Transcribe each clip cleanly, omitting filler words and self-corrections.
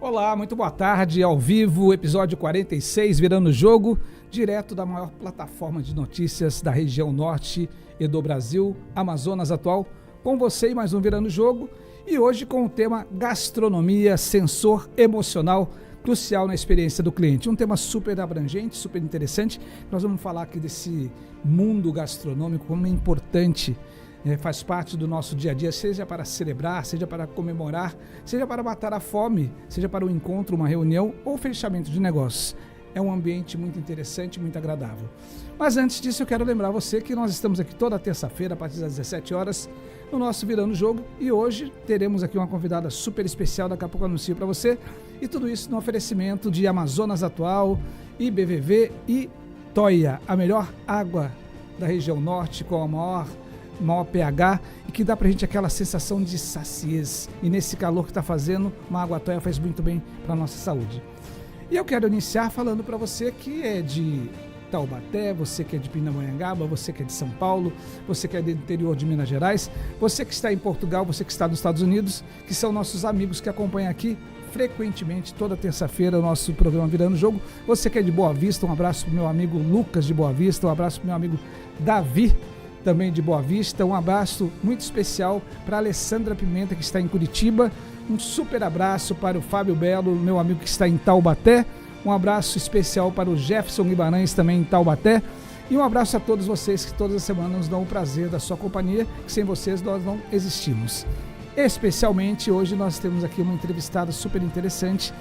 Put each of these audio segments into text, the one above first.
Olá, muito boa tarde, ao vivo, episódio 46, Virando o Jogo, direto da maior plataforma de notícias da região norte e do Brasil, Amazonas Atual, com você e mais um Virando o Jogo, e hoje com o tema gastronomia, sensor emocional, crucial na experiência do cliente. Um tema super abrangente, super interessante. Nós vamos falar aqui desse mundo gastronômico, como é importante, faz parte do nosso dia a dia, seja para celebrar, seja para comemorar, seja para matar a fome, seja para um encontro, uma reunião ou fechamento de negócios. É um ambiente muito interessante, muito agradável. Mas antes disso, eu quero lembrar você que nós estamos aqui toda terça-feira, a partir das 17 horas, no nosso Virando o Jogo. E hoje teremos aqui uma convidada super especial, daqui a pouco eu anuncio para você. E tudo isso no oferecimento de Amazonas Atual, IBVV e Toia, a melhor água da região norte, com a maior pH, e que dá pra gente aquela sensação de saciez. E nesse calor que tá fazendo, uma água Toia faz muito bem para nossa saúde. E eu quero iniciar falando para você que é de Taubaté, você que é de Pindamonhangaba, você que é de São Paulo, você que é do interior de Minas Gerais, você que está em Portugal, você que está nos Estados Unidos, que são nossos amigos que acompanham aqui frequentemente, toda terça-feira, o nosso programa Virando o Jogo. Você que é de Boa Vista, um abraço pro meu amigo Lucas de Boa Vista, um abraço pro meu amigo Davi, também de Boa Vista, um abraço muito especial para a Alessandra Pimenta, que está em Curitiba, um super abraço para o Fábio Belo, meu amigo que está em Taubaté, um abraço especial para o Jefferson Guimarães, também em Taubaté, e um abraço a todos vocês que todas as semanas nos dão o prazer da sua companhia, que sem vocês nós não existimos. Especialmente hoje nós temos aqui uma entrevistada super interessante,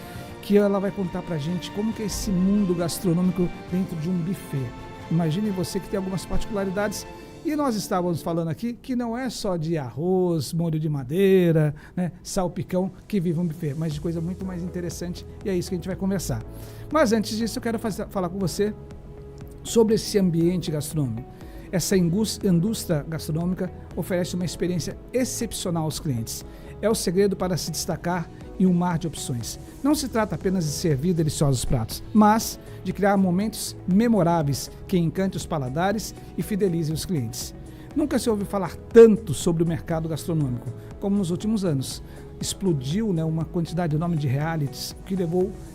que ela vai contar pra gente como que é esse mundo gastronômico dentro de um buffet. Imagine você que tem algumas particularidades. E nós estávamos falando aqui que não é só de arroz, molho de madeira, né, salpicão que vive um buffet, mas de coisa muito mais interessante, e é isso que a gente vai conversar. Mas antes disso eu quero falar com você sobre esse ambiente gastronômico. Essa indústria gastronômica oferece uma experiência excepcional aos clientes. É o segredo para se destacar em um mar de opções. Não se trata apenas de servir deliciosos pratos, mas de criar momentos memoráveis que encantem os paladares e fidelizem os clientes. Nunca se ouviu falar tanto sobre o mercado gastronômico como nos últimos anos. Explodiu, uma quantidade enorme de realities,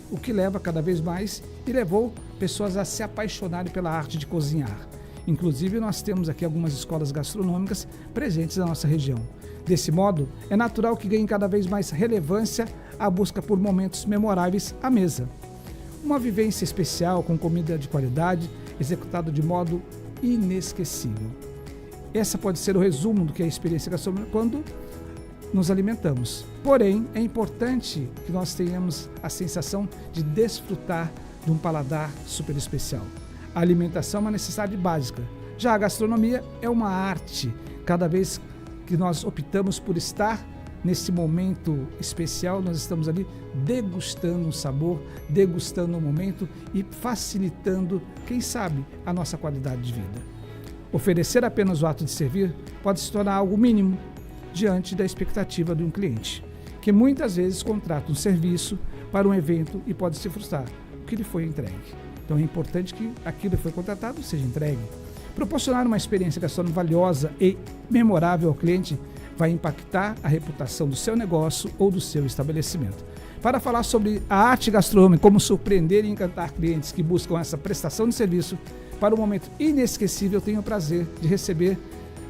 o que leva cada vez mais e levou pessoas a se apaixonarem pela arte de cozinhar. Inclusive, nós temos aqui algumas escolas gastronômicas presentes na nossa região. Desse modo, é natural que ganhe cada vez mais relevância a busca por momentos memoráveis à mesa. Uma vivência especial com comida de qualidade, executada de modo inesquecível. Essa pode ser o resumo do que é a experiência gastronômica quando nos alimentamos. Porém, é importante que nós tenhamos a sensação de desfrutar de um paladar super especial. A alimentação é uma necessidade básica. Já a gastronomia é uma arte. Cada vez que nós optamos por estar nesse momento especial, nós estamos ali degustando um sabor, degustando um momento e facilitando, quem sabe, a nossa qualidade de vida. Oferecer apenas o ato de servir pode se tornar algo mínimo diante da expectativa de um cliente, que muitas vezes contrata um serviço para um evento e pode se frustrar, porque lhe foi entregue. Então é importante que aquilo que foi contratado seja entregue. Proporcionar uma experiência gastronômica valiosa e memorável ao cliente vai impactar a reputação do seu negócio ou do seu estabelecimento. Para falar sobre a arte gastronômica, como surpreender e encantar clientes que buscam essa prestação de serviço para um momento inesquecível, eu tenho o prazer de receber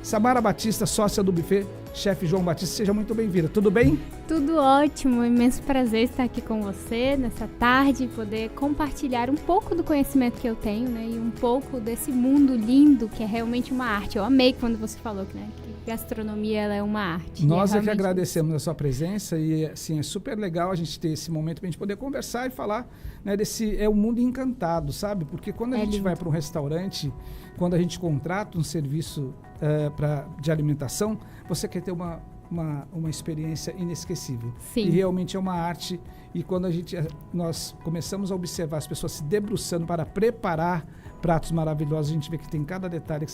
Samara Batista, sócia do buffet Chefe João Batista. Seja muito bem-vinda. Tudo bem? Tudo ótimo. Um imenso prazer estar aqui com você nessa tarde, poder compartilhar um pouco do conhecimento que eu tenho, e um pouco desse mundo lindo que é realmente uma arte. Eu amei quando você falou que gastronomia ela é uma arte. Nós é que agradecemos a sua presença e assim, é super legal a gente ter esse momento para a gente poder conversar e falar desse um mundo encantado, sabe? Porque quando a gente vai para um restaurante, quando a gente contrata um serviço de alimentação, você quer ter uma experiência inesquecível. Sim. E realmente é uma arte. E quando nós começamos a observar as pessoas se debruçando para preparar pratos maravilhosos, a gente vê que tem cada detalhe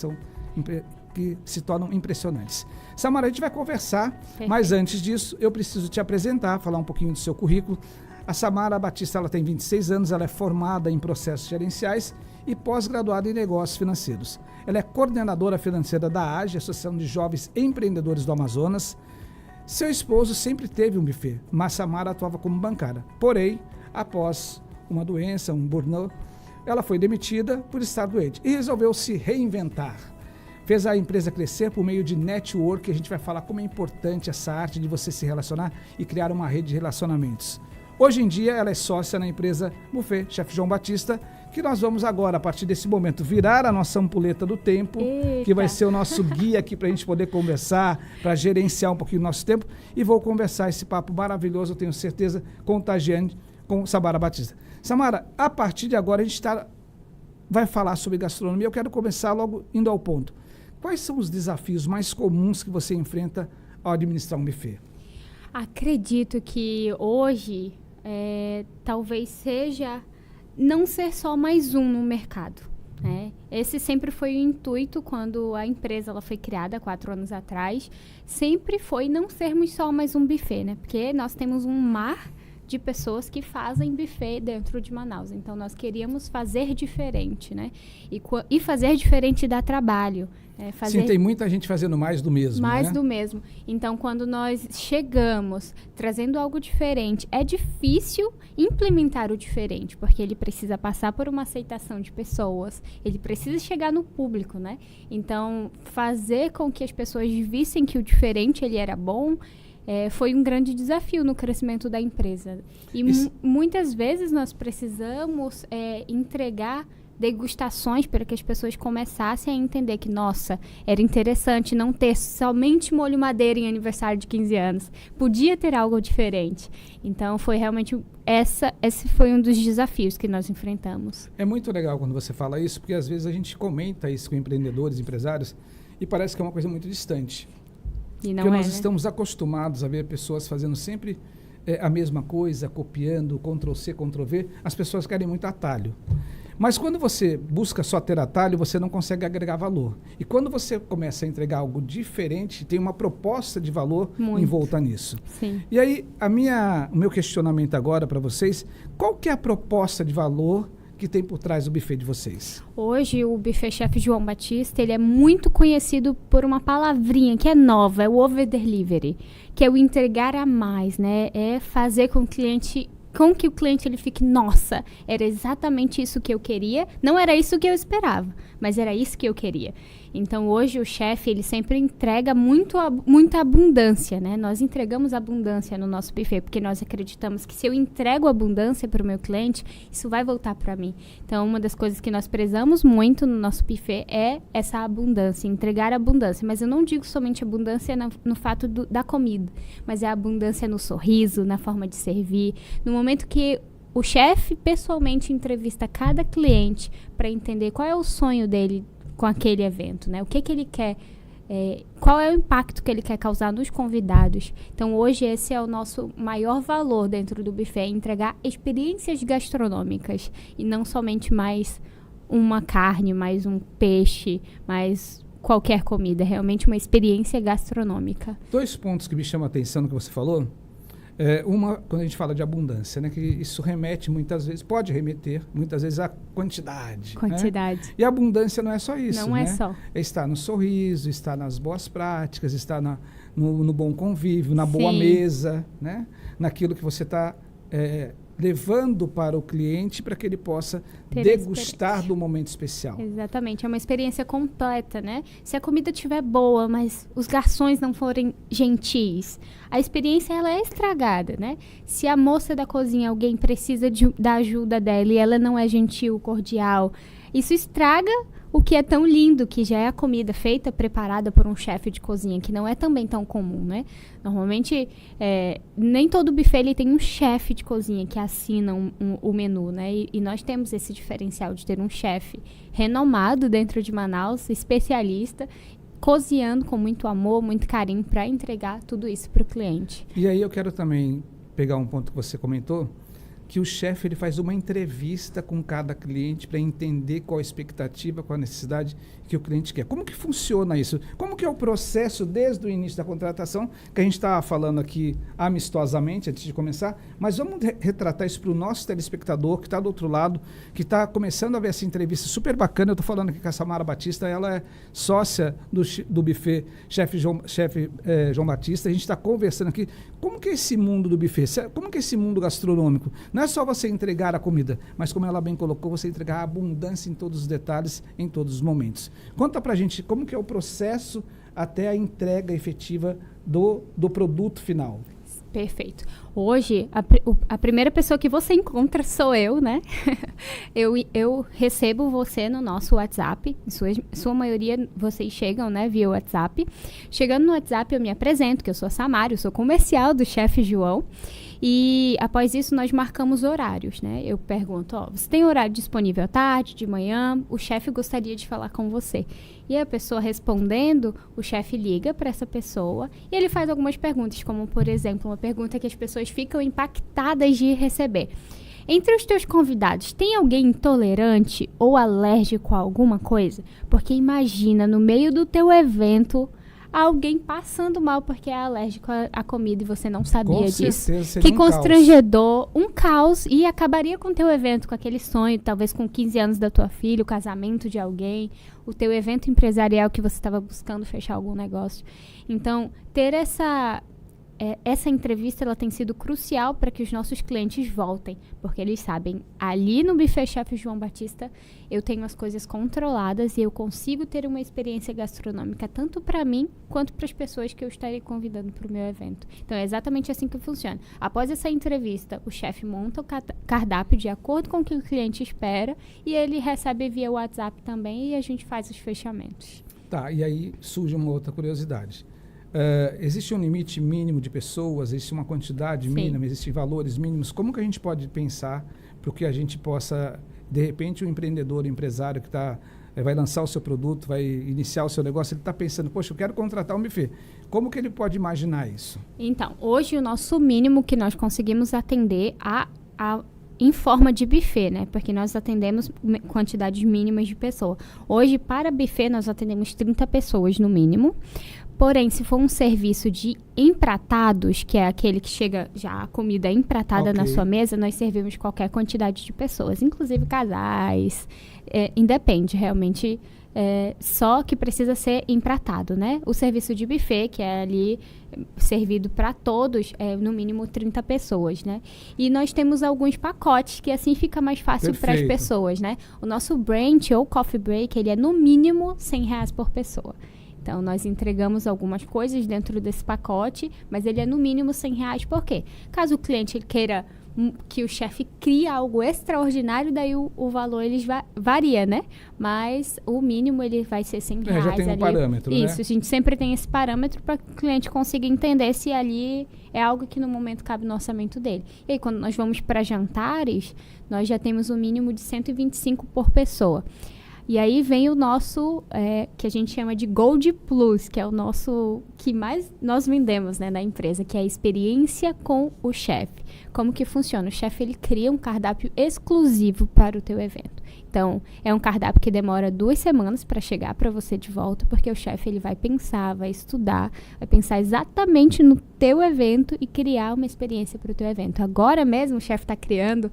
que se tornam impressionantes. Samara, a gente vai conversar, mas antes disso, eu preciso te apresentar, falar um pouquinho do seu currículo. A Samara Batista, ela tem 26 anos, ela é formada em processos gerenciais e pós-graduada em negócios financeiros. Ela é coordenadora financeira da AGE, Associação de Jovens Empreendedores do Amazonas, Seu esposo sempre teve um buffet, mas Samara atuava como bancária. Porém, após uma doença, um burnout, ela foi demitida por estar doente e resolveu se reinventar. Fez a empresa crescer por meio de network, a gente vai falar como é importante essa arte de você se relacionar e criar uma rede de relacionamentos. Hoje em dia, ela é sócia na empresa Buffet Chef João Batista, que nós vamos agora, a partir desse momento, virar a nossa ampulheta do tempo, Eita. que vai ser o nosso guia aqui para a gente poder conversar, para gerenciar um pouquinho o nosso tempo, e vou conversar esse papo maravilhoso, eu tenho certeza, contagiante, com Samara Batista. Samara, a partir de agora a gente vai falar sobre gastronomia, eu quero começar logo indo ao ponto. Quais são os desafios mais comuns que você enfrenta ao administrar um buffet? Acredito que hoje talvez seja não ser só mais um no mercado, né? Esse sempre foi o intuito quando a empresa ela foi criada 4 anos atrás. Sempre foi não sermos só mais um buffet, né? Porque nós temos um mar de pessoas que fazem buffet dentro de Manaus. Então, nós queríamos fazer diferente, né? E fazer diferente dá trabalho. Sim, tem muita gente fazendo mais do mesmo, mais né? do mesmo. Então, quando nós chegamos trazendo algo diferente, é difícil implementar o diferente, porque ele precisa passar por uma aceitação de pessoas, ele precisa chegar no público, né? Então, fazer com que as pessoas vissem que o diferente ele era bom, foi um grande desafio no crescimento da empresa. E muitas vezes nós precisamos entregar degustações para que as pessoas começassem a entender que, nossa, era interessante não ter somente molho madeira em aniversário de 15 anos. Podia ter algo diferente. Então, foi realmente esse foi um dos desafios que nós enfrentamos. É muito legal quando você fala isso, porque às vezes a gente comenta isso com empreendedores, empresários, e parece que é uma coisa muito distante. E não porque nós né? estamos acostumados a ver pessoas fazendo sempre a mesma coisa, copiando, Ctrl-C, Ctrl-V. As pessoas querem muito atalho. Mas quando você busca só ter atalho, você não consegue agregar valor. E quando você começa a entregar algo diferente, tem uma proposta de valor envolta nisso. Sim. E aí, o meu questionamento agora para vocês, qual que é a proposta de valor que tem por trás do buffet de vocês? Hoje, o Buffet Chef João Batista, ele é muito conhecido por uma palavrinha que é nova, é o over delivery, que é o entregar a mais, né? É fazer com que o cliente ele fique, nossa, era exatamente isso que eu queria, não era isso que eu esperava, mas era isso que eu queria. Então, hoje o chefe, ele sempre entrega muita abundância, né? Nós entregamos abundância no nosso buffet, porque nós acreditamos que se eu entrego abundância para o meu cliente, isso vai voltar para mim. Então, uma das coisas que nós prezamos muito no nosso buffet é essa abundância, entregar abundância. Mas eu não digo somente abundância no fato da comida, mas é a abundância no sorriso, na forma de servir. No momento que o chefe pessoalmente entrevista cada cliente para entender qual é o sonho dele com aquele evento, né? O que ele quer, qual é o impacto que ele quer causar nos convidados. Então, hoje, esse é o nosso maior valor dentro do buffet, entregar experiências gastronômicas e não somente mais uma carne, mais um peixe, mais qualquer comida. É realmente uma experiência gastronômica. 2 pontos que me chamam a atenção no que você falou. Quando a gente fala de abundância, né, que isso remete muitas vezes, pode remeter muitas vezes à quantidade. Quantidade. Né? E a abundância não é só isso. Não né? é só. Está no sorriso, está nas boas práticas, está no bom convívio, na boa mesa, né? Naquilo que você está levando para o cliente para que ele possa degustar do momento especial. Exatamente, é uma experiência completa, né? Se a comida estiver boa, mas os garçons não forem gentis, a experiência ela é estragada, né? Se a moça da cozinha, alguém precisa da ajuda dela e ela não é gentil, cordial, isso estraga o que é tão lindo, que já é a comida feita, preparada por um chefe de cozinha, que não é também tão comum, né? Normalmente, nem todo buffet ele tem um chefe de cozinha que assina o menu, né? E nós temos esse diferencial de ter um chefe renomado dentro de Manaus, especialista, cozinhando com muito amor, muito carinho, para entregar tudo isso para o cliente. E aí eu quero também pegar um ponto que você comentou, que o chefe ele faz uma entrevista com cada cliente para entender qual a expectativa, qual a necessidade que o cliente quer. Como que funciona isso? Como que é o processo desde o início da contratação, que a gente está falando aqui amistosamente antes de começar, mas vamos retratar isso para o nosso telespectador que está do outro lado, que está começando a ver essa entrevista super bacana. Eu estou falando aqui com a Samara Batista, ela é sócia do buffet Chefe João Batista. A gente está conversando aqui, como que é esse mundo do buffet? Como que é esse mundo gastronômico? Não é só você entregar a comida, mas como ela bem colocou, você entregar a abundância em todos os detalhes, em todos os momentos. Conta pra gente como que é o processo até a entrega efetiva do produto final. Perfeito. Hoje, a primeira pessoa que você encontra sou eu, né? eu recebo você no nosso WhatsApp. Em sua maioria, vocês chegam, né, via WhatsApp. Chegando no WhatsApp, eu me apresento, que eu sou a Samara, eu sou comercial do Chefe João. E após isso, nós marcamos horários, né? Eu pergunto, você tem horário disponível à tarde, de manhã? O chefe gostaria de falar com você. E a pessoa respondendo, o chefe liga para essa pessoa e ele faz algumas perguntas, como, por exemplo, uma pergunta que as pessoas ficam impactadas de receber. Entre os teus convidados, tem alguém intolerante ou alérgico a alguma coisa? Porque imagina, no meio do teu evento, alguém passando mal porque é alérgico à comida e você não sabia disso. Que constrangedor, um caos, e acabaria com o teu evento, com aquele sonho, talvez com 15 anos da tua filha, o casamento de alguém, o teu evento empresarial que você estava buscando fechar algum negócio. Então, ter essa entrevista, ela tem sido crucial para que os nossos clientes voltem, porque eles sabem, ali no Buffet Chefe João Batista, eu tenho as coisas controladas e eu consigo ter uma experiência gastronômica tanto para mim, quanto para as pessoas que eu estarei convidando para o meu evento. Então, é exatamente assim que funciona. Após essa entrevista, o chefe monta o cardápio de acordo com o que o cliente espera e ele recebe via WhatsApp também e a gente faz os fechamentos. Tá, e aí surge uma outra curiosidade. Existe um limite mínimo de pessoas, existe uma quantidade mínima, existem valores mínimos. Como que a gente pode pensar para que a gente possa, de repente, o empreendedor, o empresário que vai lançar o seu produto, vai iniciar o seu negócio, ele está pensando, poxa, eu quero contratar um buffet. Como que ele pode imaginar isso? Então, hoje o nosso mínimo que nós conseguimos atender em forma de buffet, né? Porque nós atendemos quantidades mínimas de pessoas. Hoje, para buffet, nós atendemos 30 pessoas no mínimo. Porém, se for um serviço de empratados, que é aquele que chega já a comida empratada na sua mesa, nós servimos qualquer quantidade de pessoas, inclusive casais, independe, realmente, só que precisa ser empratado, né? O serviço de buffet, que é ali servido para todos, é no mínimo 30 pessoas, né? E nós temos alguns pacotes que assim fica mais fácil para as pessoas, né? O nosso brunch ou coffee break, ele é no mínimo R$100 por pessoa. Então, nós entregamos algumas coisas dentro desse pacote, mas ele é no mínimo R$100. Por quê? Caso o cliente ele queira que o chefe crie algo extraordinário, daí o valor ele varia, né? Mas o mínimo ele vai ser R$100. Já tem um parâmetro, Isso, né? A gente sempre tem esse parâmetro para que o cliente consiga entender se ali é algo que no momento cabe no orçamento dele. E aí, quando nós vamos para jantares, nós já temos um mínimo de 125 por pessoa. E aí vem o nosso, que a gente chama de Gold Plus, que é o nosso, que mais nós vendemos, né, na empresa, que é a experiência com o chefe. Como que funciona? O chefe, ele cria um cardápio exclusivo para o teu evento. Então, é um cardápio que demora 2 semanas para chegar para você de volta, porque o chefe, ele vai pensar, vai estudar, vai pensar exatamente no teu evento e criar uma experiência para o teu evento. Agora mesmo, o chefe está criando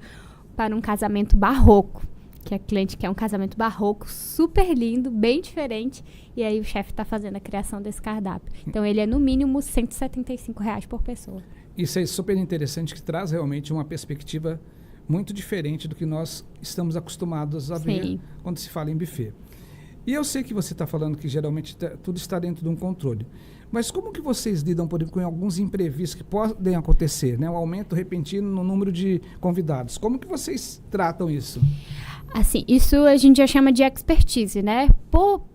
para um casamento barroco, que a cliente quer um casamento barroco, super lindo, bem diferente, e aí o chefe está fazendo a criação desse cardápio. Então, ele é no mínimo R$175 por pessoa. Isso é super interessante, que traz realmente uma perspectiva muito diferente do que nós estamos acostumados a ver quando se fala em buffet. E eu sei que você está falando que geralmente tudo está dentro de um controle. Mas como que vocês lidam, por exemplo, com alguns imprevistos que podem acontecer, né? Um aumento repentino no número de convidados. Como que vocês tratam isso? Assim, isso a gente já chama de expertise, né?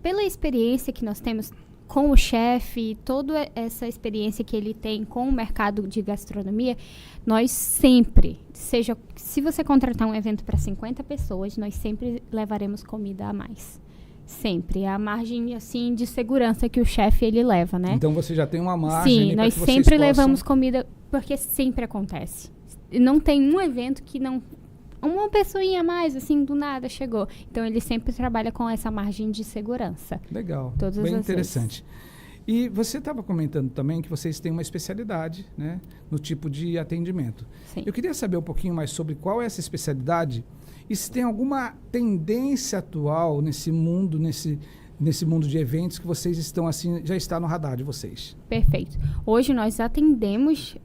Pela experiência que nós temos com o chefe, toda essa experiência que ele tem com o mercado de gastronomia, nós sempre, se você contratar um evento para 50 pessoas, nós sempre levaremos comida a mais. Sempre. É a margem, assim, de segurança que o chefe, ele leva, né? Então, você já tem uma margem... Sim, nós sempre levamos comida, porque sempre acontece. não tem um evento que não... Uma pessoinha a mais, assim, do nada chegou. Então, ele sempre trabalha com essa margem de segurança. Legal, Todas bem as interessante. E você estava comentando também que vocês têm uma especialidade, né, no tipo de atendimento. Sim. Eu queria saber um pouquinho mais sobre qual é essa especialidade e se tem alguma tendência atual nesse mundo de eventos que vocês estão, assim, já está no radar de vocês. Perfeito. Hoje nós atendemos...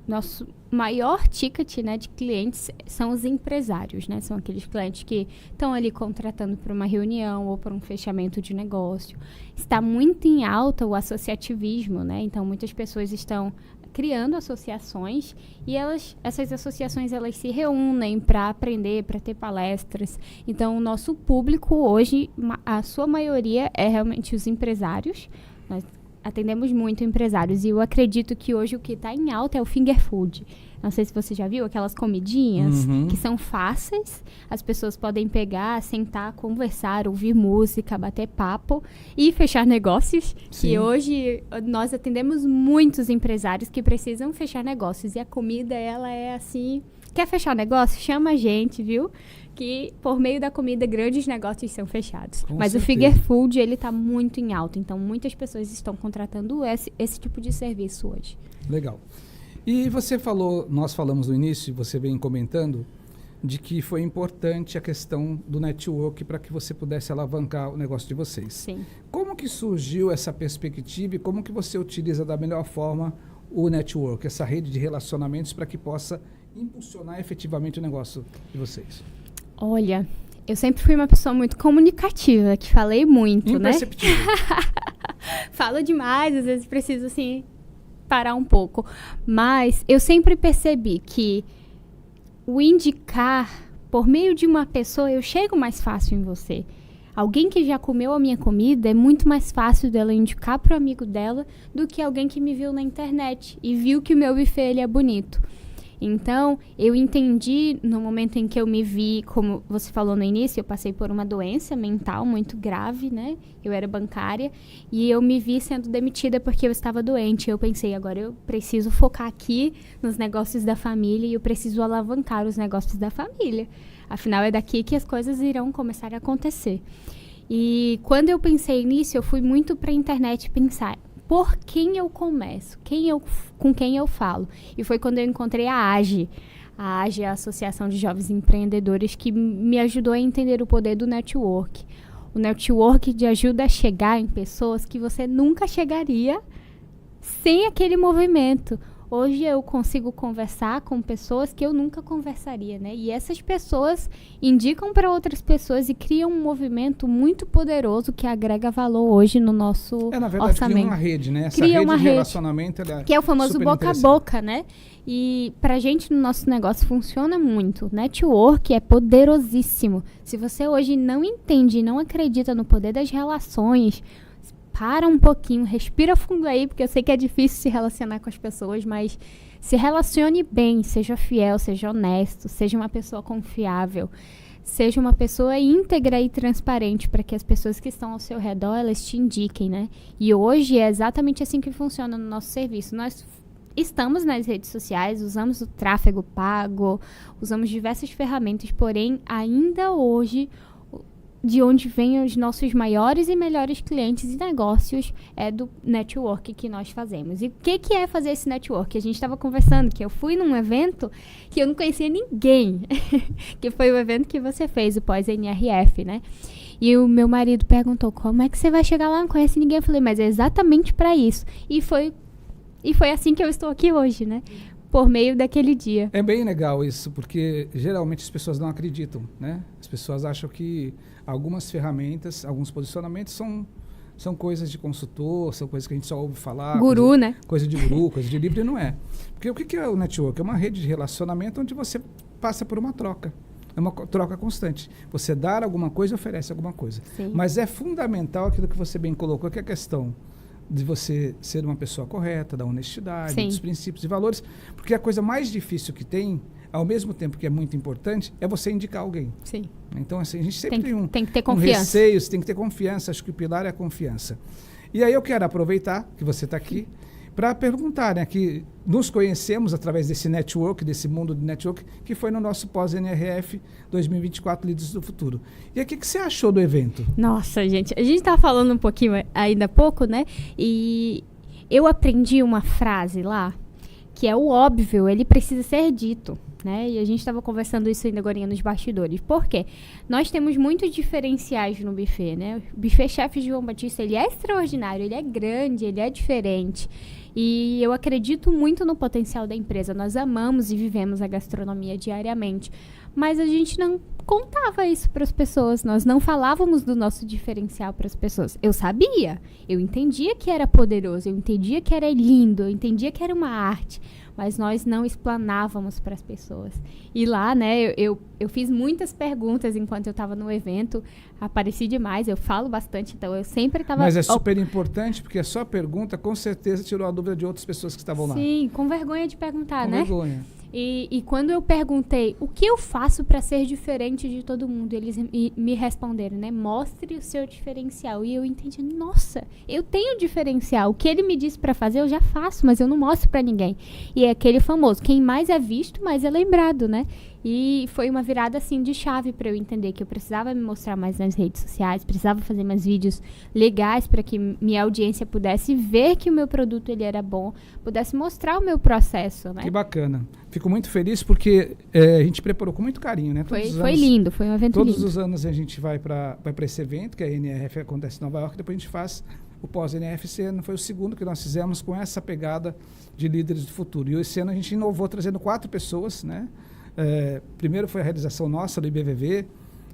Nosso maior ticket, né, de clientes são os empresários, né? São aqueles clientes que estão ali contratando para uma reunião ou para um fechamento de negócio. Está muito em alta o associativismo, né? Então, muitas pessoas estão criando associações e essas associações elas se reúnem para aprender, para ter palestras. Então, o nosso público hoje, a sua maioria é realmente os empresários. Nós atendemos muito empresários e eu acredito que hoje o que está em alta é o finger food. Não sei se você já viu aquelas comidinhas que são fáceis, as pessoas podem pegar, sentar, conversar, ouvir música, bater papo e fechar negócios. Sim. E hoje nós atendemos muitos empresários que precisam fechar negócios e a comida ela é assim, quer fechar negócio? Chama a gente, viu? Que por meio da comida grandes negócios são fechados. Com Mas certeza. o finger food ele está muito em alta, então muitas pessoas estão contratando esse tipo de serviço hoje. Legal. E você falou, nós falamos no início, você vem comentando, de que foi importante a questão do network para que você pudesse alavancar o negócio de vocês. Sim. Como que surgiu essa perspectiva e como que você utiliza da melhor forma o network, essa rede de relacionamentos para que possa impulsionar efetivamente o negócio de vocês? Olha, eu sempre fui uma pessoa muito comunicativa, que falei muito, Imperceptível. Falo demais, às vezes preciso, assim, parar um pouco. Mas eu sempre percebi que o indicar, por meio de uma pessoa, eu chego mais fácil em você. Alguém que já comeu a minha comida, é muito mais fácil dela indicar para o amigo dela do que alguém que me viu na internet e viu que o meu buffet ele é bonito. Então, eu entendi no momento em que eu me vi, como você falou no início, eu passei por uma doença mental muito grave, né? Eu era bancária e eu me vi sendo demitida porque eu estava doente. Eu pensei, agora eu preciso focar aqui nos negócios da família e eu preciso alavancar os negócios da família. Afinal, é daqui que as coisas irão começar a acontecer. E quando eu pensei nisso, eu fui muito para a internet pensar... Por quem eu começo? Com quem eu falo? E foi quando eu encontrei a AGE. A AGE é a Associação de Jovens Empreendedores, que me ajudou a entender o poder do network. O network te ajuda a chegar em pessoas que você nunca chegaria sem aquele movimento. Hoje eu consigo conversar com pessoas que eu nunca conversaria, né? E essas pessoas indicam para outras pessoas e criam um movimento muito poderoso que agrega valor hoje no nosso na verdade, orçamento. Cria uma rede, né? Essa Cria rede uma de rede, relacionamento, ela é que é o famoso super boca a boca, né? E pra gente no nosso negócio funciona muito. Network é poderosíssimo. Se você hoje não entende e não acredita no poder das relações, para um pouquinho, respira fundo aí, porque eu sei que é difícil se relacionar com as pessoas, mas se relacione bem, seja fiel, seja honesto, seja uma pessoa confiável, seja uma pessoa íntegra e transparente para que as pessoas que estão ao seu redor, elas te indiquem, né? E hoje é exatamente assim que funciona no nosso serviço. Nós estamos nas redes sociais, usamos o tráfego pago, usamos diversas ferramentas, porém, ainda hoje... de onde vêm os nossos maiores e melhores clientes e negócios é do network que nós fazemos. E o que é fazer esse network? A gente estava conversando que eu fui num evento que eu não conhecia ninguém, que foi o evento que você fez, o pós-NRF, né? E o meu marido perguntou, como é que você vai chegar lá? Não conhece ninguém. Eu falei, mas é exatamente para isso. E foi assim que eu estou aqui hoje, né? Por meio daquele dia. É bem legal isso, porque geralmente as pessoas não acreditam, né? As pessoas acham que algumas ferramentas, alguns posicionamentos são coisas de consultor, são coisas que a gente só ouve falar. Guru, né? Coisa de guru, coisa de livre, não é. Porque o que é o network? É uma rede de relacionamento onde você passa por uma troca. É uma troca constante. Você dá alguma coisa e oferece alguma coisa. Sim. Mas é fundamental aquilo que você bem colocou, que é a questão de você ser uma pessoa correta, da honestidade, Sim. dos princípios e valores. Porque a coisa mais difícil que tem, ao mesmo tempo que é muito importante, é você indicar alguém. Sim. Então, assim, a gente sempre tem que ter um confiança. receio, tem que ter confiança. Acho que o pilar é a confiança. E aí eu quero aproveitar que você está aqui para perguntar, né, que nos conhecemos através desse network, desse mundo de network, que foi no nosso pós-NRF 2024 Líderes do Futuro. E aí, o que você achou do evento? Nossa, gente, a gente estava falando um pouquinho ainda há pouco, né? E eu aprendi uma frase lá, que é o óbvio, ele precisa ser dito. Né? E a gente estava conversando isso ainda agora nos bastidores. Por quê? Nós temos muitos diferenciais no buffet, né? O buffet Chefe João Batista, ele é extraordinário, ele é grande, ele é diferente. E eu acredito muito no potencial da empresa. Nós amamos e vivemos a gastronomia diariamente. Mas a gente não contava isso para as pessoas. Nós não falávamos do nosso diferencial para as pessoas. Eu sabia, eu entendia que era poderoso, eu entendia que era lindo, eu entendia que era uma arte. Mas nós não explanávamos para as pessoas. E lá, né, eu fiz muitas perguntas enquanto eu estava no evento, apareci demais, eu falo bastante, então eu sempre estava... Mas é super importante, porque a sua pergunta, com certeza, tirou a dúvida de outras pessoas que estavam lá. Sim, com vergonha de perguntar, né? Com vergonha. E quando eu perguntei, o que eu faço para ser diferente de todo mundo? Eles me responderam, né? Mostre o seu diferencial. E eu entendi, nossa, eu tenho diferencial. O que ele me disse para fazer, eu já faço, mas eu não mostro para ninguém. E é aquele famoso, quem mais é visto, mais é lembrado, né? E foi uma virada, assim, de chave para eu entender que eu precisava me mostrar mais nas redes sociais, precisava fazer mais vídeos legais para que minha audiência pudesse ver que o meu produto ele era bom, pudesse mostrar o meu processo, né? Que bacana. Fico muito feliz porque a gente preparou com muito carinho, né? Foi lindo, foi um evento lindo. Todos os anos a gente vai para esse evento, que a NRF acontece em Nova York, depois a gente faz o pós-NRF. Esse ano foi o segundo que nós fizemos com essa pegada de líderes do futuro. E esse ano a gente inovou trazendo 4 pessoas, né? Primeiro foi a realização nossa do IBVV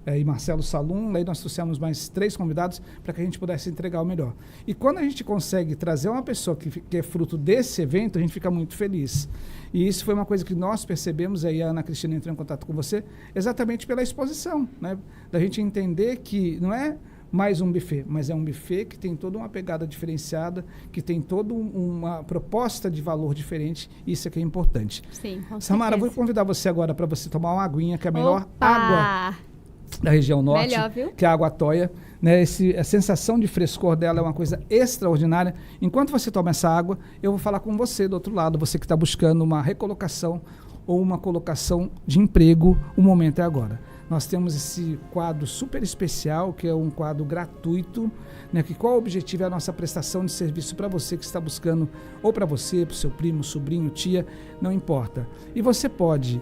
e Marcelo Salum, aí nós trouxemos mais 3 convidados para que a gente pudesse entregar o melhor. E quando a gente consegue trazer uma pessoa que é fruto desse evento, a gente fica muito feliz. E isso foi uma coisa que nós percebemos, aí a Ana Cristina entrou em contato com você, exatamente pela exposição, né? Da gente entender que não é mais um buffet, mas é um buffet que tem toda uma pegada diferenciada, que tem toda uma proposta de valor diferente, isso é que é importante. Sim, com Samara, certeza. vou convidar você agora para você tomar uma aguinha, que é a melhor Opa! água da região norte, Melhor, viu? que é a água toia. Né? A sensação de frescor dela é uma coisa extraordinária. Enquanto você toma essa água, eu vou falar com você do outro lado, você que está buscando uma recolocação ou uma colocação de emprego, o momento é agora. Nós temos esse quadro super especial, que é um quadro gratuito, né? Que qual o objetivo é a nossa prestação de serviço para você que está buscando, ou para você, para o seu primo, sobrinho, tia, não importa. E você pode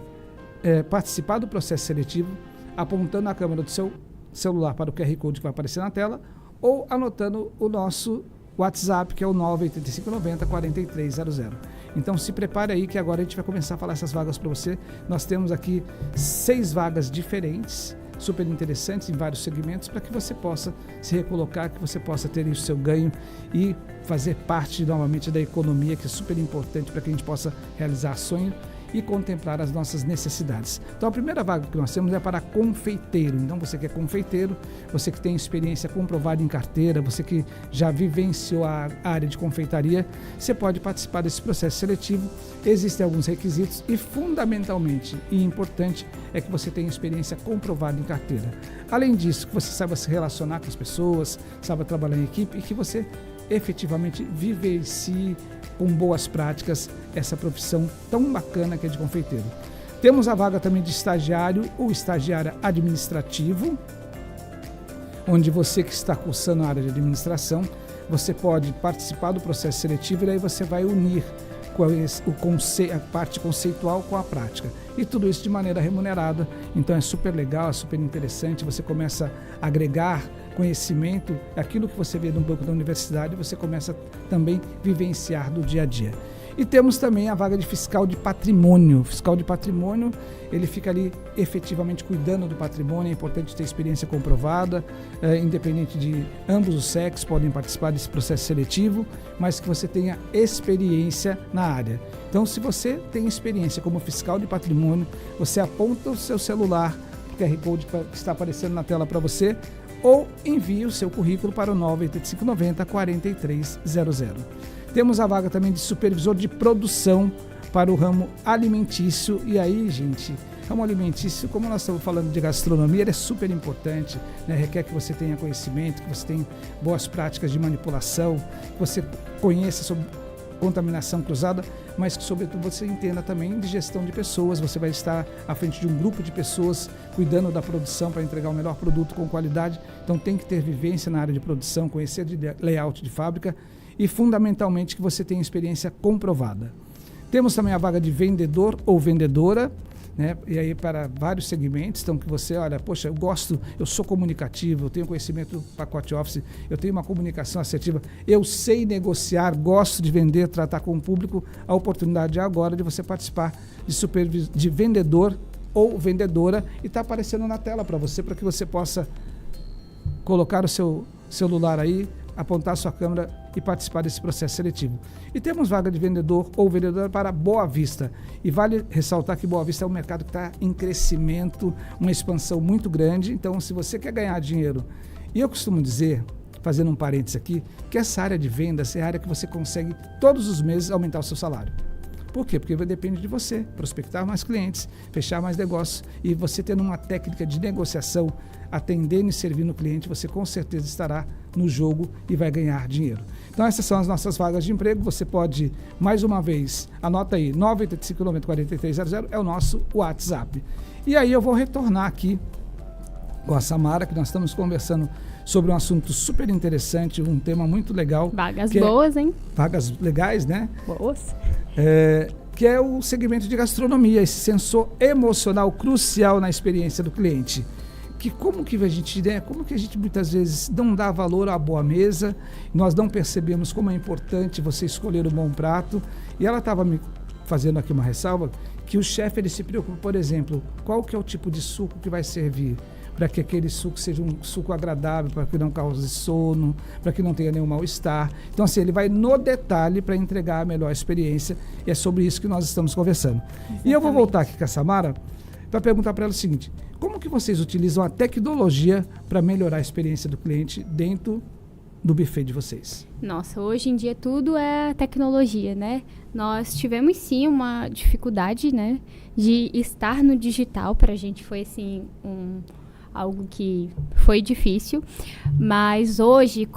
participar do processo seletivo apontando a câmera do seu celular para o QR Code que vai aparecer na tela ou anotando o nosso WhatsApp, que é o 98590-4300. Então se prepare aí que agora a gente vai começar a falar essas vagas para você. Nós temos aqui 6 vagas diferentes, super interessantes em vários segmentos, para que você possa se recolocar, que você possa ter o seu ganho e fazer parte novamente da economia, que é super importante para que a gente possa realizar sonho e contemplar as nossas necessidades. Então a primeira vaga que nós temos é para confeiteiro. Então você que é confeiteiro, você que tem experiência comprovada em carteira, você que já vivenciou a área de confeitaria, você pode participar desse processo seletivo. Existem alguns requisitos e fundamentalmente e importante é que você tenha experiência comprovada em carteira. Além disso, que você saiba se relacionar com as pessoas, saiba trabalhar em equipe e que você efetivamente vivencie com boas práticas essa profissão tão bacana que é de confeiteiro. Temos a vaga também de estagiário ou estagiária administrativo, onde você que está cursando a área de administração, você pode participar do processo seletivo e daí você vai unir a parte conceitual com a prática. E tudo isso de maneira remunerada. Então é super legal, é super interessante. Você começa a agregar conhecimento, aquilo que você vê no banco da universidade, você começa também a vivenciar do dia a dia. E temos também a vaga de fiscal de patrimônio. O fiscal de patrimônio, ele fica ali efetivamente cuidando do patrimônio. É importante ter experiência comprovada, independente de ambos os sexos podem participar desse processo seletivo, mas que você tenha experiência na área. Então, se você tem experiência como fiscal de patrimônio, você aponta o seu celular, o QR Code que está aparecendo na tela para você, ou envie o seu currículo para o 98590-4300. Temos a vaga também de supervisor de produção para o ramo alimentício. E aí, gente, ramo alimentício, como nós estamos falando de gastronomia, ele é super importante, né? Requer que você tenha conhecimento, que você tenha boas práticas de manipulação, que você conheça sobre contaminação cruzada, mas que, sobretudo, você entenda também de gestão de pessoas. Você vai estar à frente de um grupo de pessoas cuidando da produção para entregar o melhor produto com qualidade. Então, tem que ter vivência na área de produção, conhecer de layout de fábrica e, fundamentalmente, que você tenha experiência comprovada. Temos também a vaga de vendedor ou vendedora, né? E aí para vários segmentos, então que você, olha, poxa, eu sou comunicativo, eu tenho conhecimento do pacote Office, eu tenho uma comunicação assertiva, eu sei negociar, gosto de vender, tratar com o público. A oportunidade é agora de você participar de vendedor ou vendedora, e está aparecendo na tela para você, para que você possa colocar o seu celular aí, apontar a sua câmera e participar desse processo seletivo. E temos vaga de vendedor ou vendedora para Boa Vista. E vale ressaltar que Boa Vista é um mercado que está em crescimento, uma expansão muito grande. Então, se você quer ganhar dinheiro, e eu costumo dizer, fazendo um parênteses aqui, que essa área de vendas é a área que você consegue todos os meses aumentar o seu salário. Por quê? Porque depende de você prospectar mais clientes, fechar mais negócios, e você tendo uma técnica de negociação, atendendo e servindo o cliente, você com certeza estará no jogo e vai ganhar dinheiro. Então essas são as nossas vagas de emprego. Você pode, mais uma vez, anota aí, 985-4300 é o nosso WhatsApp. E aí eu vou retornar aqui com a Samara, que nós estamos conversando sobre um assunto super interessante, um tema muito legal. Vagas boas, hein? Vagas legais, né? Boas. Que é o segmento de gastronomia, esse sensor emocional crucial na experiência do cliente. Como que a gente muitas vezes não dá valor à boa mesa, nós não percebemos como é importante você escolher um bom prato. E ela estava me fazendo aqui uma ressalva, que o chefe ele se preocupa, por exemplo, qual que é o tipo de suco que vai servir, para que aquele suco seja um suco agradável, para que não cause sono, para que não tenha nenhum mal-estar. Então, assim, ele vai no detalhe para entregar a melhor experiência, e é sobre isso que nós estamos conversando. Exatamente. E eu vou voltar aqui com a Samara para perguntar para ela o seguinte: como que vocês utilizam a tecnologia para melhorar a experiência do cliente dentro do buffet de vocês? Nossa, hoje em dia tudo é tecnologia, né? Nós tivemos sim uma dificuldade, né, de estar no digital. Para a gente foi assim algo que foi difícil, mas hoje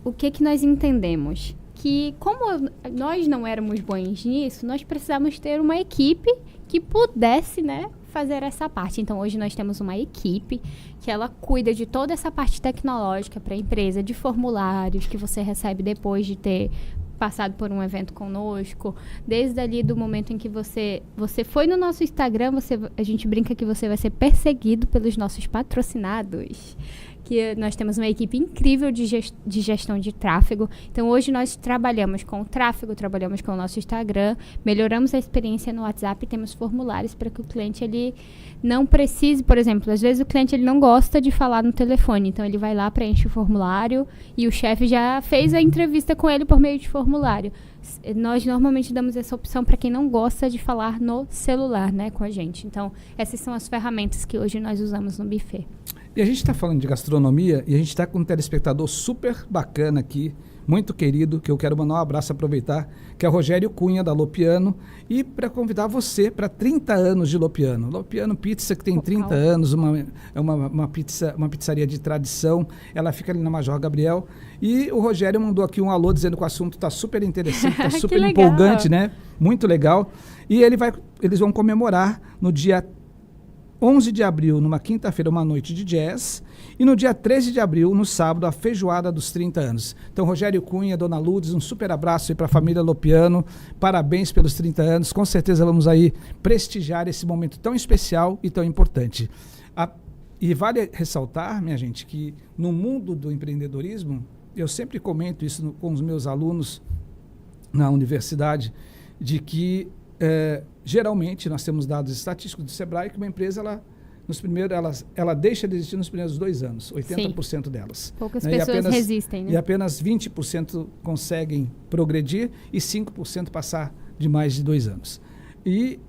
o que nós entendemos? Que como nós não éramos bons nisso, nós precisamos ter uma equipe que pudesse, né, fazer essa parte. Então, hoje nós temos uma equipe que ela cuida de toda essa parte tecnológica para a empresa, de formulários que você recebe depois de ter passado por um evento conosco, desde ali do momento em que você foi no nosso Instagram, a gente brinca que você vai ser perseguido pelos nossos patrocinados, que nós temos uma equipe incrível de gestão de tráfego. Então, hoje nós trabalhamos com o tráfego, trabalhamos com o nosso Instagram, melhoramos a experiência no WhatsApp, temos formulários para que o cliente ele não precise, por exemplo, às vezes o cliente ele não gosta de falar no telefone, então ele vai lá, preenche o formulário e o chefe já fez a entrevista com ele por meio de formulário. Nós normalmente damos essa opção para quem não gosta de falar no celular, né, com a gente. Então, essas são as ferramentas que hoje nós usamos no buffet. E a gente está falando de gastronomia e a gente está com um telespectador super bacana aqui, muito querido, que eu quero mandar um abraço, aproveitar, que é o Rogério Cunha, da Lopiano, e para convidar você para 30 anos de Lopiano. Lopiano Pizza, que tem 30 anos, uma pizzaria de tradição, ela fica ali na Major Gabriel, e o Rogério mandou aqui um alô dizendo que o assunto está super interessante, está super empolgante, né? Muito legal. E eles vão comemorar no dia 11 de abril, numa quinta-feira, uma noite de jazz. E no dia 13 de abril, no sábado, a feijoada dos 30 anos. Então, Rogério Cunha, Dona Lourdes, um super abraço aí para a família Lopiano. Parabéns pelos 30 anos. Com certeza vamos aí prestigiar esse momento tão especial e tão importante. E vale ressaltar, minha gente, que no mundo do empreendedorismo, eu sempre comento isso com os meus alunos na universidade, de que geralmente nós temos dados estatísticos do Sebrae que uma empresa ela deixa de existir nos primeiros 2 anos, 80% Sim. delas. Poucas pessoas resistem, né? E apenas 20% conseguem progredir e 5% passar de mais de 2 anos. E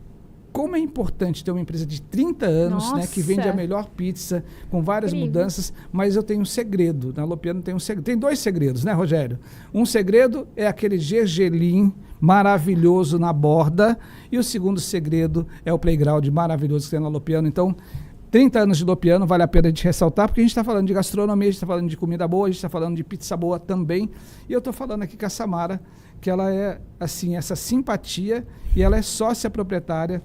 como é importante ter uma empresa de 30 anos, né, que vende a melhor pizza, com várias mudanças, mas eu tenho um segredo. Na Lopiano tem um segredo. Tem 2 segredos, né, Rogério? Um segredo é aquele gergelim maravilhoso na borda, e o segundo segredo é o playground maravilhoso que tem na Lopiano. Então, 30 anos de Lopiano, vale a pena a gente ressaltar, porque a gente está falando de gastronomia, a gente está falando de comida boa, a gente está falando de pizza boa também. E eu estou falando aqui com a Samara, que ela é, assim, essa simpatia, e ela é sócia proprietária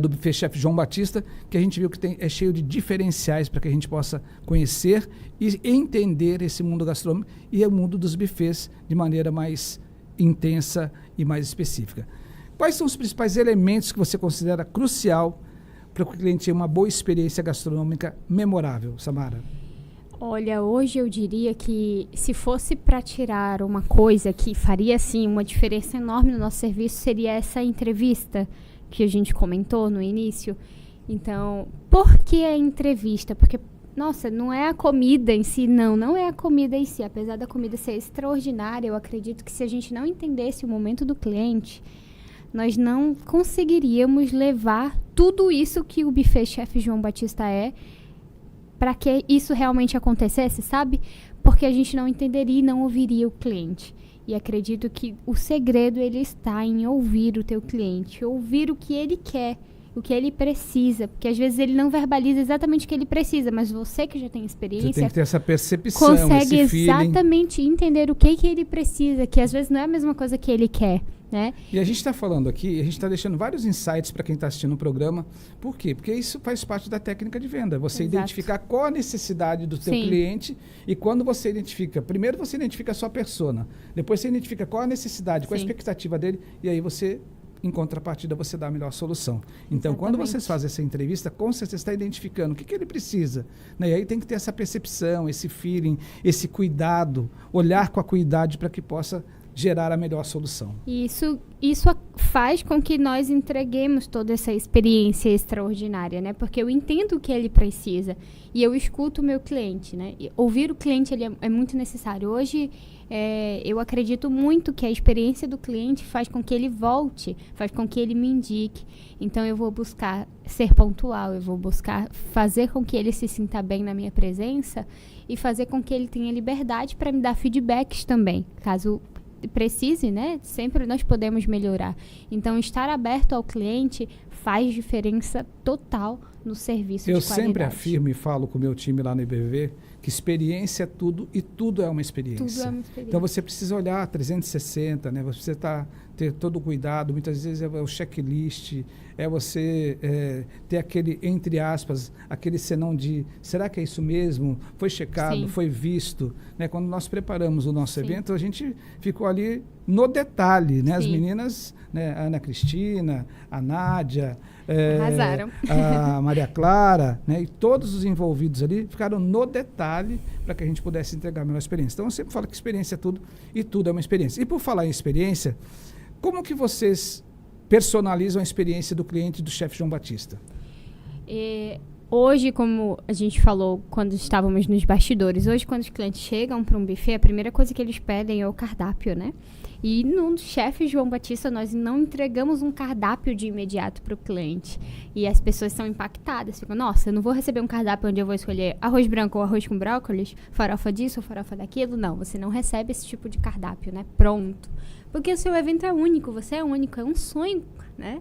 do Buffet Chef João Batista, que a gente viu que é cheio de diferenciais para que a gente possa conhecer e entender esse mundo gastronômico e o mundo dos buffets de maneira mais intensa e mais específica. Quais são os principais elementos que você considera crucial para que o cliente tenha uma boa experiência gastronômica memorável, Samara? Olha, hoje eu diria que se fosse para tirar uma coisa que faria, assim, uma diferença enorme no nosso serviço, seria essa entrevista que a gente comentou no início. Então, por que a entrevista? Porque, nossa, não é a comida em si, não é a comida em si. Apesar da comida ser extraordinária, eu acredito que se a gente não entendesse o momento do cliente, nós não conseguiríamos levar tudo isso que o Buffet Chef João Batista é, para que isso realmente acontecesse, sabe? Porque a gente não entenderia e não ouviria o cliente. E acredito que o segredo ele está em ouvir o teu cliente, ouvir o que ele quer, o que ele precisa, porque às vezes ele não verbaliza exatamente o que ele precisa, mas você que já tem experiência, você tem que ter essa percepção, consegue esse exatamente entender o que ele precisa, que às vezes não é a mesma coisa que ele quer, né? E a gente está falando aqui, a gente está deixando vários insights para quem está assistindo o programa. Por quê? Porque isso faz parte da técnica de venda. Você identificar qual a necessidade do seu cliente, e quando você identifica, primeiro você identifica a sua persona, depois você identifica qual a necessidade, qual a expectativa dele, e aí você, em contrapartida, você dá a melhor solução. Então, quando vocês fazem essa entrevista, com certeza você está identificando o que ele precisa, né? E aí tem que ter essa percepção, esse feeling, esse cuidado, olhar com a cuidado para que possa gerar a melhor solução. Isso faz com que nós entreguemos toda essa experiência extraordinária, né? Porque eu entendo o que ele precisa e eu escuto o meu cliente, né? E ouvir o cliente é muito necessário. Hoje, eu acredito muito que a experiência do cliente faz com que ele volte, faz com que ele me indique. Então, eu vou buscar ser pontual, eu vou buscar fazer com que ele se sinta bem na minha presença e fazer com que ele tenha liberdade para me dar feedbacks também, caso precise, né? Sempre nós podemos melhorar. Então, estar aberto ao cliente faz diferença total no serviço de qualidade. Eu sempre afirmo e falo com o meu time lá no IBV que experiência é tudo e tudo é uma experiência. Tudo é uma experiência. Então, você precisa olhar 360, né? Você precisa ter todo o cuidado. Muitas vezes é o checklist, é você ter aquele, entre aspas, aquele senão de será que é isso mesmo? Foi checado? Sim. Foi visto? Né? Quando nós preparamos o nosso evento, a gente ficou ali no detalhe, né? As meninas, né? A Ana Cristina, a Nádia, arrasaram. A Maria Clara, né? E todos os envolvidos ali ficaram no detalhe para que a gente pudesse entregar a melhor experiência. Então, eu sempre falo que experiência é tudo e tudo é uma experiência. E por falar em experiência, como que vocês personalizam a experiência do cliente do Chef João Batista? Hoje, como a gente falou quando estávamos nos bastidores, hoje quando os clientes chegam para um buffet, a primeira coisa que eles pedem é o cardápio, né? E no Chef João Batista nós não entregamos um cardápio de imediato para o cliente. E as pessoas são impactadas, ficam, nossa, eu não vou receber um cardápio onde eu vou escolher arroz branco ou arroz com brócolis, farofa disso ou farofa daquilo. Não, você não recebe esse tipo de cardápio, né? Pronto. Porque o seu evento é único, você é único, é um sonho, né?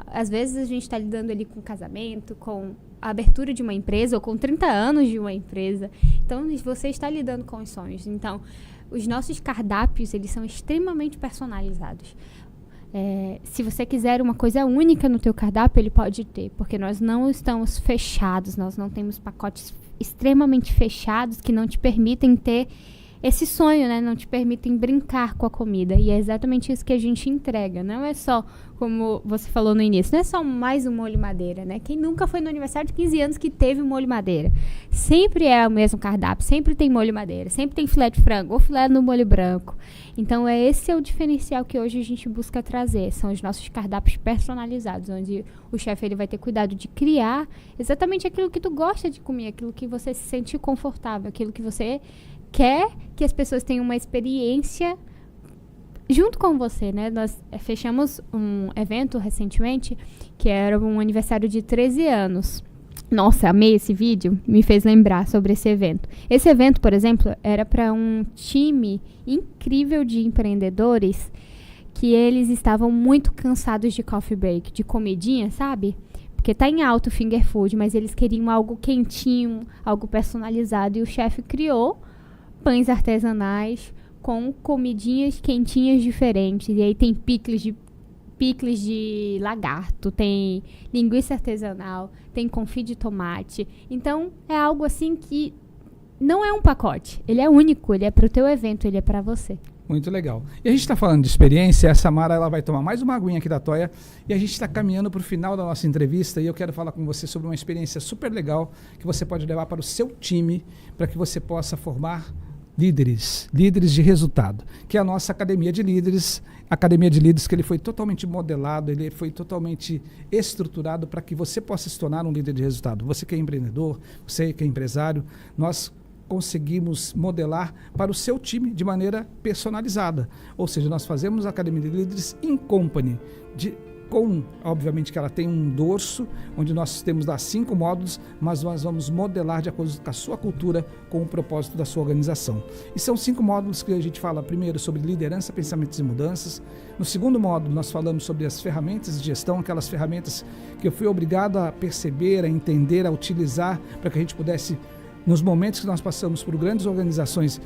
Às vezes a gente está lidando ali com casamento, com a abertura de uma empresa ou com 30 anos de uma empresa. Então, você está lidando com os sonhos. Então, os nossos cardápios, eles são extremamente personalizados. Se você quiser uma coisa única no teu cardápio, ele pode ter, porque nós não estamos fechados, nós não temos pacotes extremamente fechados que não te permitem ter esse sonho, né? Não te permitem brincar com a comida. E é exatamente isso que a gente entrega. Não é só, como você falou no início, não é só mais um molho madeira, né? Quem nunca foi no aniversário de 15 anos que teve um molho madeira? Sempre é o mesmo cardápio, sempre tem molho madeira, sempre tem filé de frango ou filé no molho branco. Então, esse é o diferencial que hoje a gente busca trazer. São os nossos cardápios personalizados, onde o chefe ele vai ter cuidado de criar exatamente aquilo que tu gosta de comer, aquilo que você se sente confortável, aquilo que você quer que as pessoas tenham uma experiência junto com você, né? Nós fechamos um evento recentemente que era um aniversário de 13 anos. Nossa, amei esse vídeo, me fez lembrar sobre esse evento. Esse evento, por exemplo, era para um time incrível de empreendedores que eles estavam muito cansados de coffee break, de comidinha, sabe? Porque tá em alta o finger food, mas eles queriam algo quentinho, algo personalizado. E o chefe criou pães artesanais com comidinhas quentinhas diferentes. E aí tem picles de lagarto, tem linguiça artesanal, tem confit de tomate. Então, é algo assim que não é um pacote. Ele é único, ele é para o teu evento, ele é para você. Muito legal. E a gente está falando de experiência, a Samara ela vai tomar mais uma aguinha aqui da Toia e a gente está caminhando para o final da nossa entrevista e eu quero falar com você sobre uma experiência super legal que você pode levar para o seu time, para que você possa formar líderes de resultado, que é a nossa academia de líderes que ele foi totalmente modelado, ele foi totalmente estruturado para que você possa se tornar um líder de resultado. Você que é empreendedor, você que é empresário, nós conseguimos modelar para o seu time de maneira personalizada. Ou seja, nós fazemos a Academia de Líderes in company, obviamente que ela tem um dorso, onde nós temos lá 5 módulos, mas nós vamos modelar de acordo com a sua cultura, com o propósito da sua organização. E são 5 módulos que a gente fala primeiro sobre liderança, pensamentos e mudanças. No segundo módulo, nós falamos sobre as ferramentas de gestão, aquelas ferramentas que eu fui obrigado a perceber, a entender, a utilizar, para que a gente pudesse, nos momentos que nós passamos por grandes organizações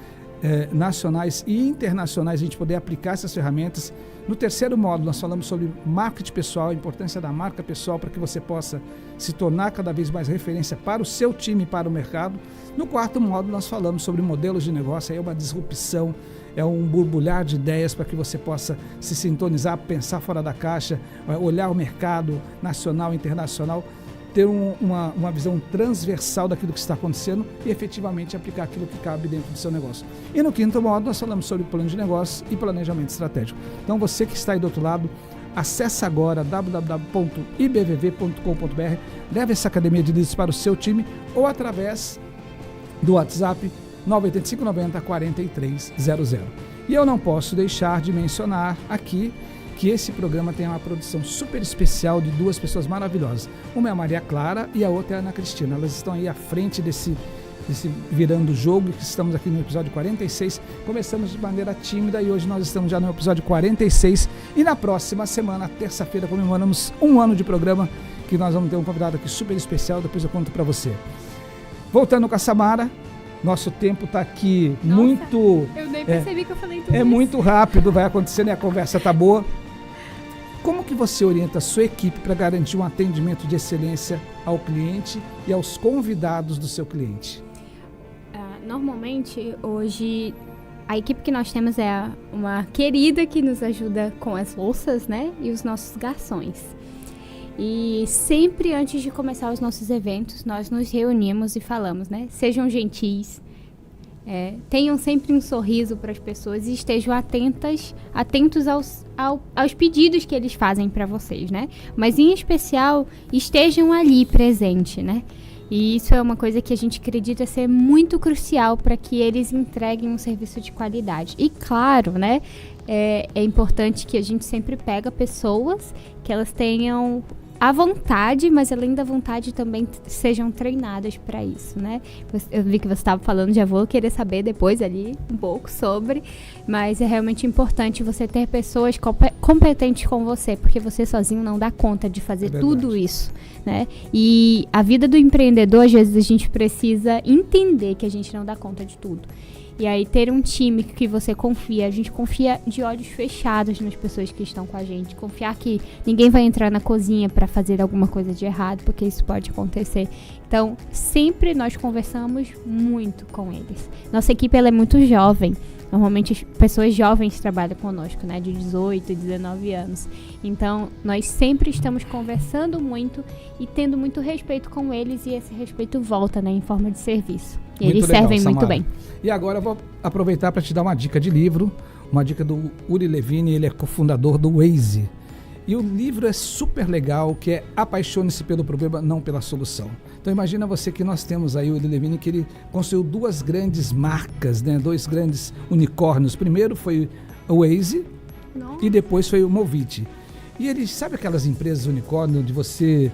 nacionais e internacionais, a gente poder aplicar essas ferramentas. No terceiro módulo, nós falamos sobre marketing pessoal, a importância da marca pessoal para que você possa se tornar cada vez mais referência para o seu time e para o mercado. No quarto módulo, nós falamos sobre modelos de negócio, aí é uma disrupção, é um borbulhar de ideias para que você possa se sintonizar, pensar fora da caixa, olhar o mercado nacional e internacional, ter uma visão transversal daquilo que está acontecendo e efetivamente aplicar aquilo que cabe dentro do seu negócio. E no quinto módulo nós falamos sobre plano de negócio e planejamento estratégico. Então você que está aí do outro lado, acesse agora www.ibvv.com.br, leve essa academia de líderes para o seu time ou através do WhatsApp 98590-4300. E eu não posso deixar de mencionar aqui que esse programa tem uma produção super especial de 2 pessoas maravilhosas. Uma é a Maria Clara e a outra é a Ana Cristina. Elas estão aí à frente desse Virando o Jogo, que estamos aqui no episódio 46. Começamos de maneira tímida e hoje nós estamos já no episódio 46. E na próxima semana, terça-feira, comemoramos 1 ano de programa, que nós vamos ter um convidado aqui super especial, depois eu conto para você. Voltando com a Samara, nosso tempo está aqui. Nossa, muito... Eu nem percebi que eu falei tudo isso. É muito rápido, vai acontecendo e a conversa está boa. Como que você orienta a sua equipe para garantir um atendimento de excelência ao cliente e aos convidados do seu cliente? Normalmente, hoje, a equipe que nós temos é uma querida que nos ajuda com as louças, né? E os nossos garçons. E sempre antes de começar os nossos eventos, nós nos reunimos e falamos, né? Sejam gentis, tenham sempre um sorriso para as pessoas e estejam atentos aos pedidos que eles fazem para vocês, né? Mas, em especial, estejam ali presente, né? E isso é uma coisa que a gente acredita ser muito crucial para que eles entreguem um serviço de qualidade. E, claro, né? É importante que a gente sempre pega pessoas que elas tenham à vontade, mas além da vontade também sejam treinadas para isso, né? Eu vi que você estava falando, já vou querer saber depois ali um pouco sobre, mas é realmente importante você ter pessoas competentes com você, porque você sozinho não dá conta de fazer tudo isso, né? E a vida do empreendedor, às vezes a gente precisa entender que a gente não dá conta de tudo. E aí ter um time que você confia, a gente confia de olhos fechados nas pessoas que estão com a gente, confiar que ninguém vai entrar na cozinha para fazer alguma coisa de errado, porque isso pode acontecer. Então, sempre nós conversamos muito com eles. Nossa equipe ela é muito jovem. Normalmente pessoas jovens trabalham conosco, né, de 18, 19 anos. Então, nós sempre estamos conversando muito e tendo muito respeito com eles, e esse respeito volta, né, em forma de serviço. E muito eles legal, servem Samara. Muito bem. E agora eu vou aproveitar para te dar uma dica de livro, uma dica do Uri Levine, ele é cofundador do Waze. E o livro é super legal, que é Apaixone-se pelo problema, não pela solução. Então imagina você que nós temos aí o Uri Levine, que ele construiu 2 grandes marcas, né? 2 grandes unicórnios. Primeiro foi o Waze e depois foi o Movit. E ele, sabe aquelas empresas unicórnio onde você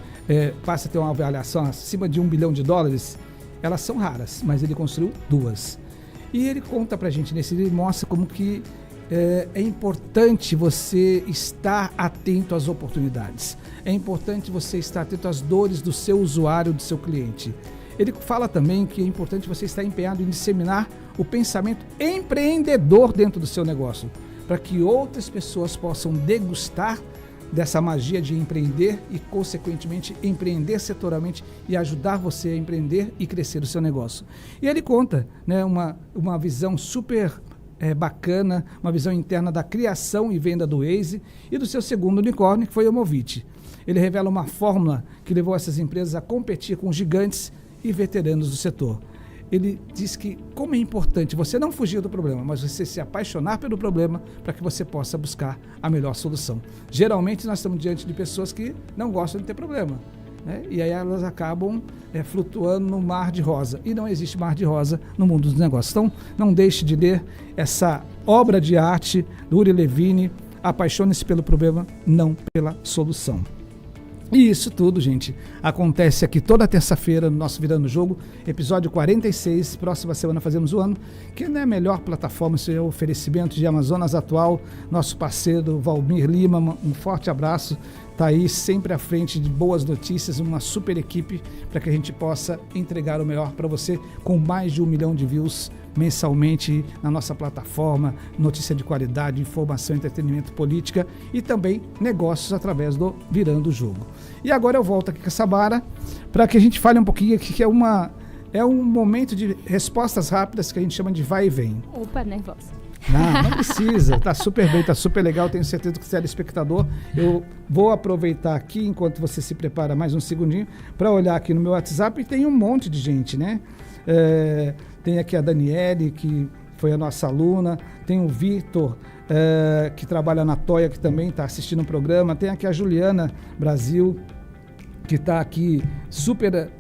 passa a ter uma avaliação acima de $1 bilhão? Elas são raras, mas ele construiu 2. E ele conta pra gente nesse livro, mostra como que é importante você estar atento às oportunidades. É importante você estar atento às dores do seu usuário, do seu cliente. Ele fala também que é importante você estar empenhado em disseminar o pensamento empreendedor dentro do seu negócio, para que outras pessoas possam degustar dessa magia de empreender e, consequentemente, empreender setorialmente e ajudar você a empreender e crescer o seu negócio. E ele conta, né, uma visão super bacana, uma visão interna da criação e venda do Waze e do seu segundo unicórnio, que foi o Movit. Ele revela uma fórmula que levou essas empresas a competir com gigantes e veteranos do setor. Ele diz que como é importante você não fugir do problema, mas você se apaixonar pelo problema para que você possa buscar a melhor solução. Geralmente nós estamos diante de pessoas que não gostam de ter problema, né? E aí elas acabam flutuando no mar de rosa. E não existe mar de rosa no mundo dos negócios. Então não deixe de ler essa obra de arte do Uri Levine, Apaixone-se pelo problema, não pela solução. E isso tudo, gente, acontece aqui toda terça-feira no nosso Virando o Jogo, episódio 46, próxima semana fazemos o ano, que não é a melhor plataforma, isso é o oferecimento de Amazonas Atual, nosso parceiro Valmir Lima, um forte abraço, está aí sempre à frente de boas notícias, uma super equipe para que a gente possa entregar o melhor para você com mais de 1 milhão de views mensalmente na nossa plataforma, notícia de qualidade, informação, entretenimento, política e também negócios através do Virando o Jogo. E agora eu volto aqui com a Samara para que a gente fale um pouquinho aqui, que é um momento de respostas rápidas que a gente chama de vai e vem. Opa, nervosa. Não precisa, tá super bem, tá super legal, tenho certeza que o telespectador, eu vou aproveitar aqui, enquanto você se prepara mais um segundinho, para olhar aqui no meu WhatsApp e tem um monte de gente, né? Tem aqui a Daniele, que foi a nossa aluna, tem o Victor, que trabalha na Toia, que também está assistindo o programa, tem aqui a Juliana Brasil, que está aqui super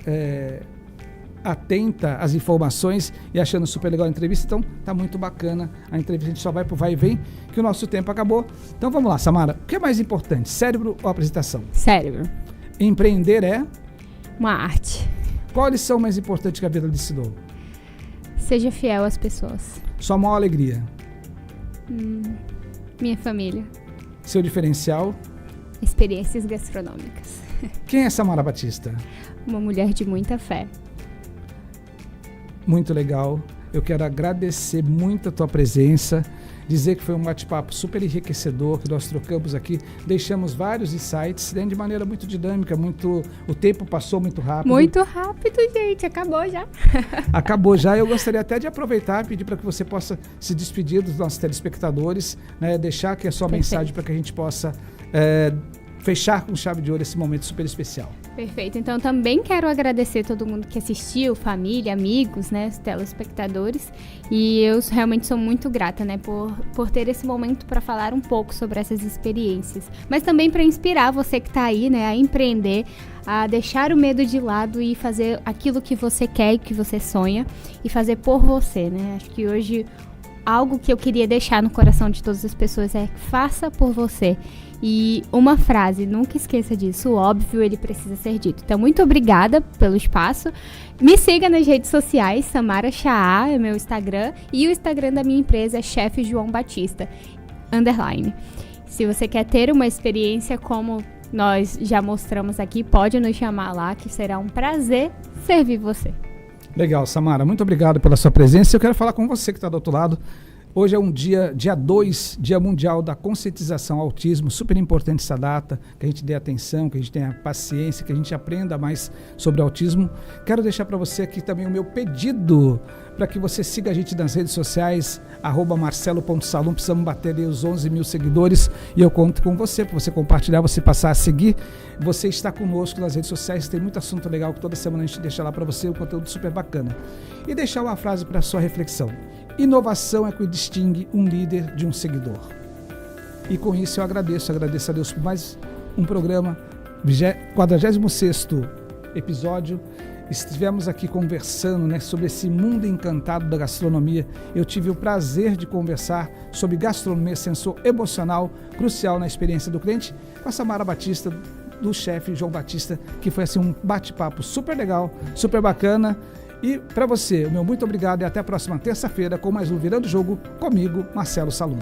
atenta às informações e achando super legal a entrevista. Então tá muito bacana a entrevista, a gente só vai pro vai e vem, que o nosso tempo acabou. Então vamos lá, Samara, o que é mais importante, cérebro ou apresentação? Cérebro. Empreender é? Uma arte. Qual a lição mais importante que a vida lhe ensinou? Seja fiel às pessoas. Sua maior alegria? Minha família. Seu diferencial? Experiências gastronômicas. Quem é Samara Batista? Uma mulher de muita fé. Muito legal. Eu quero agradecer muito a tua presença, dizer que foi um bate-papo super enriquecedor, que nós trocamos aqui, deixamos vários insights, de maneira muito dinâmica, o tempo passou muito rápido. Muito rápido, gente, acabou já. Acabou já, eu gostaria até de aproveitar e pedir para que você possa se despedir dos nossos telespectadores, né, deixar aqui a sua mensagem para que a gente possa fechar com chave de ouro esse momento super especial. Perfeito, então também quero agradecer todo mundo que assistiu, família, amigos, né, os telespectadores, e eu realmente sou muito grata, né, por ter esse momento para falar um pouco sobre essas experiências, mas também para inspirar você que está aí, né, a empreender, a deixar o medo de lado e fazer aquilo que você quer e que você sonha e fazer por você, né, acho que hoje algo que eu queria deixar no coração de todas as pessoas é faça por você. E uma frase, nunca esqueça disso, o óbvio ele precisa ser dito. Então, muito obrigada pelo espaço. Me siga nas redes sociais, Samara Chaa é meu Instagram. E o Instagram da minha empresa é Chefe João Batista, _. Se você quer ter uma experiência como nós já mostramos aqui, pode nos chamar lá, que será um prazer servir você. Legal, Samara, muito obrigado pela sua presença. Eu quero falar com você que está do outro lado. Hoje é um dia 2, Dia Mundial da Conscientização ao Autismo, super importante essa data, que a gente dê atenção, que a gente tenha paciência, que a gente aprenda mais sobre o autismo. Quero deixar para você aqui também o meu pedido para que você siga a gente nas redes sociais, @marcelo.salum, precisamos bater aí os 11 mil seguidores e eu conto com você, para você compartilhar, você passar a seguir. Você está conosco nas redes sociais, tem muito assunto legal que toda semana a gente deixa lá para você, um conteúdo super bacana. E deixar uma frase para a sua reflexão. Inovação é o que distingue um líder de um seguidor. E com isso eu agradeço a Deus por mais um programa, 46º episódio. Estivemos aqui conversando, né, sobre esse mundo encantado da gastronomia. Eu tive o prazer de conversar sobre gastronomia, sensor emocional, crucial na experiência do cliente, com a Samara Batista, do chefe João Batista, que foi assim um bate-papo super legal, super bacana. E para você, o meu muito obrigado e até a próxima terça-feira com mais um Virando o Jogo comigo, Marcelo Salum.